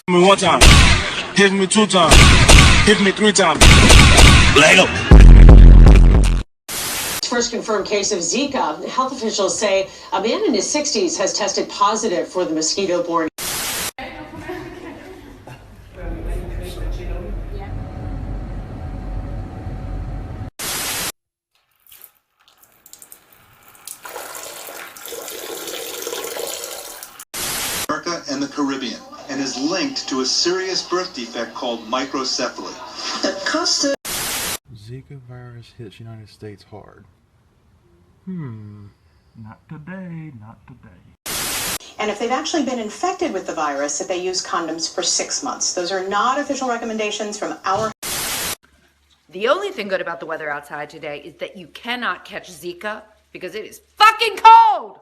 Hit me one time. Hit me two times. Hit me three times. Lego. First confirmed case of Zika. Health officials say a man in his 60s has tested positive for the mosquito-borne. America and the Caribbean, and is linked to a serious birth defect called microcephaly. Zika virus hits United States hard. Not today, not today. And if they've actually been infected with the virus, that they use condoms for 6 months. Those are not official recommendations from our... The only thing good about the weather outside today is that you cannot catch Zika because it is fucking cold!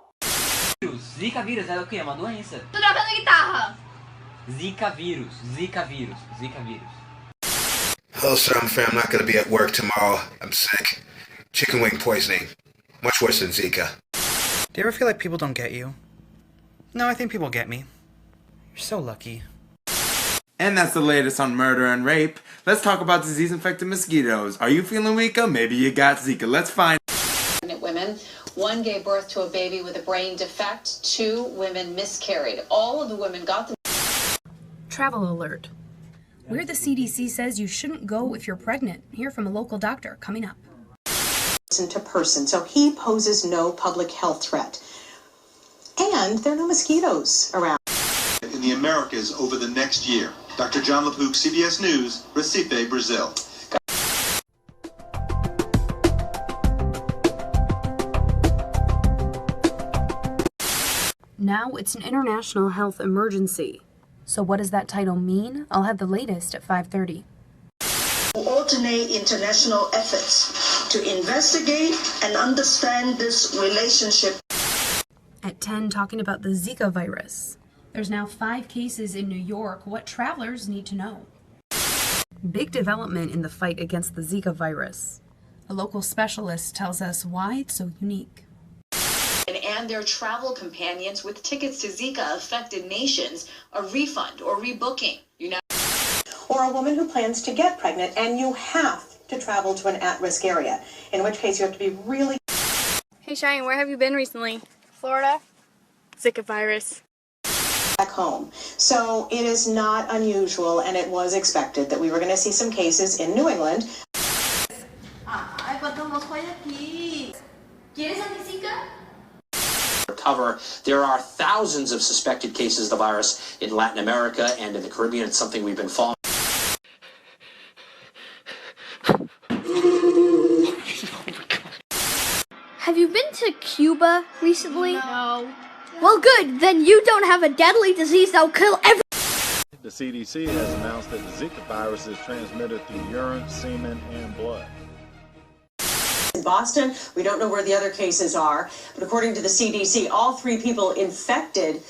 Zika vírus é o que? É uma doença. Tô tocando guitarra. Zika vírus, Zika vírus, Zika vírus. Hello, sir. I'm afraid I'm not going to be at work tomorrow. I'm sick. Chicken wing poisoning. Much worse than Zika. Do you ever feel like people don't get you? No, I think people get me. You're so lucky. And that's the latest on murder and rape. Let's talk about disease-infected mosquitoes. Are you feeling weaker? Maybe you got Zika. Let's find Pregnant women. One gave birth to a baby with a brain defect. 2 women miscarried. All of the women got the... Travel alert. Where the CDC says you shouldn't go if you're pregnant. Hear from a local doctor coming up. ...person to person, so he poses no public health threat. And there are no mosquitoes around. In the Americas over the next year. Dr. John LaPook, CBS News, Recife, Brazil. Now it's an international health emergency. So what does that title mean? I'll have the latest at 5:30. Coordinate international efforts to investigate and understand this relationship. At 10, talking about the Zika virus. There's now 5 cases in New York. What travelers need to know. Big development in the fight against the Zika virus. A local specialist tells us why it's so unique. And their travel companions with tickets to Zika-affected nations a refund or rebooking. Or a woman who plans to get pregnant and you have to travel to an at-risk area, in which case you have to be really... Hey Cheyenne, where have you been recently? Florida? Zika virus. ...back home. So it is not unusual, and it was expected, that we were going to see some cases in New England. Recover. There are thousands of suspected cases of the virus in Latin America and in the Caribbean. It's something we've been following. Have you been to Cuba recently? No. Well, good. Then you don't have a deadly disease that'll kill everyone. The CDC has announced that the Zika virus is transmitted through urine, semen, and blood. In Boston, we don't know where the other cases are, but according to the CDC, all 3 people infected...